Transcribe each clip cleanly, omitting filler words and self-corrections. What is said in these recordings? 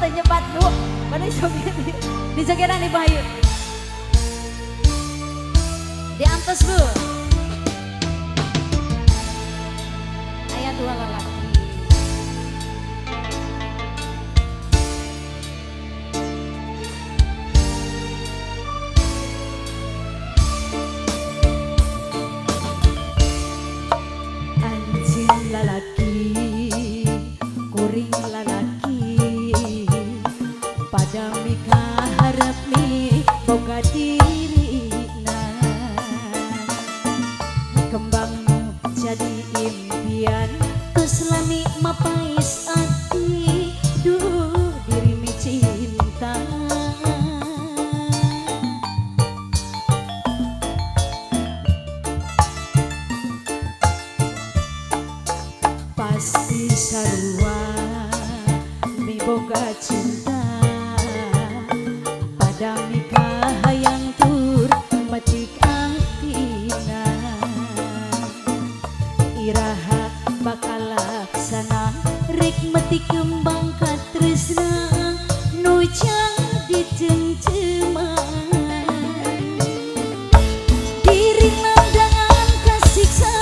Tenyebat bu, mana joget di jogetan di Bayu. Di antos bu. Ayat dua lelaki. Anjing lalaki, kuring lalaki, pada mika harap mi boga dirina, kembangmu jadi impian, keselani mapais hati, duh diri mi cinta. Pasti sarua mi boga cinta, pada mika hayang tur metik angtina, iraha bakal laksana rek metik kembang katresna nu jadi cengceman. Diri nandangan kasiksa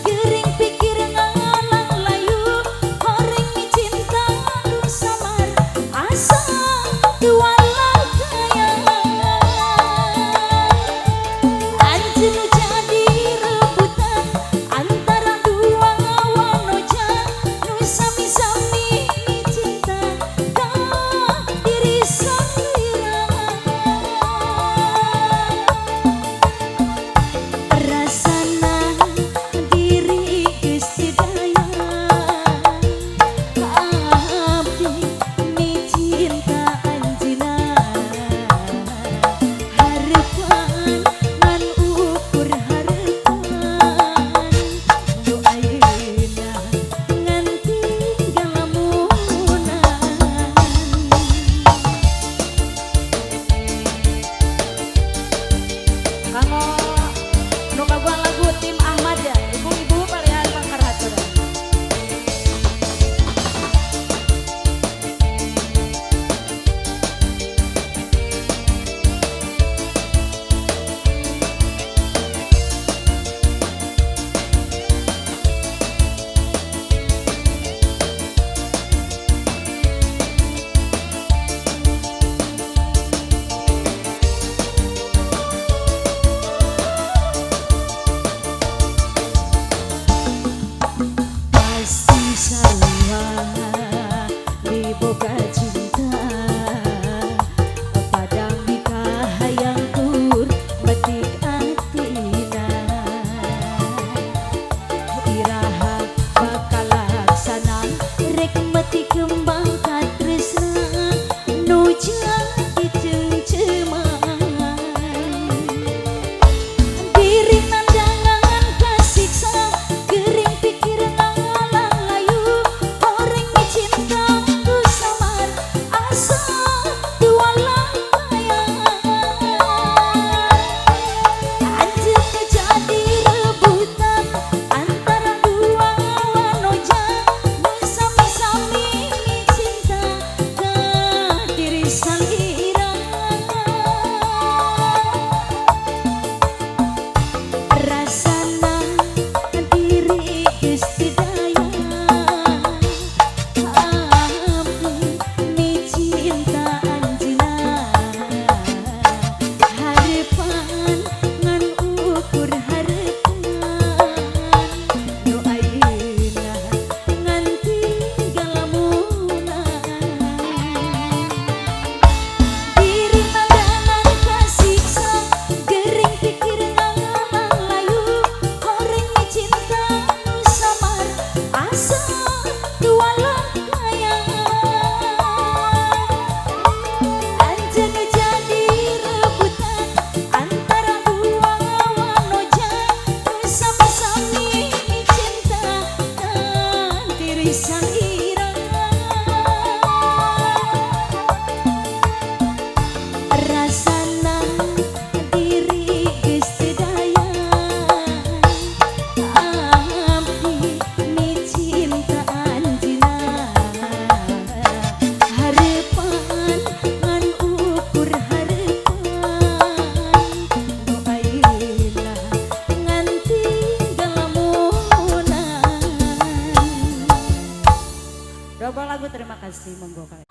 gering pikir ngalang layu, horeng mi cinta nu samar asa dualah kaya. Anjeun jadi rebutan antara dua wanoja nu sami-sami mi cinta ka diri sendiri. Rasana diri geus didaya, abdi mi cinta anjeunna, hareupan ngan ukur hareupan nu ayeuna ngan tinggal lamunan. Kanggo nu kaguan lagu tim Ahmad ya, ibu-ibu palihan pangkarhaturan. Pasti sarua di boga cinta, pada mika hayang tur metik atina, iraha bakal laksana rek metik kembang katresna nu jadi cengceman. Diri nandangan kasiksa gering pikir ngalang layu, horeng mi cinta nu samar asa dualah kaya. Anjeun jadi rebutan antara dua wanoja nu sami-sami mi cinta ka diri salira. Rasana diri geus didaya, abdi mi cinta anjeunna, hareupan ngan ukur hareupan nu ayeuna ngan tinggal lamunan. Diri nandangan kasiksa gering pikir ngalang layu, horeng mi cinta nu samar asa dualah kaya. Anjeun jadi rebutan antara dua wanoja nu sami-sami mi cinta ka diri salira. Rasana diri geus didaya, abdi mi cinta anjeunna, hareupan Lesti monggo Kak.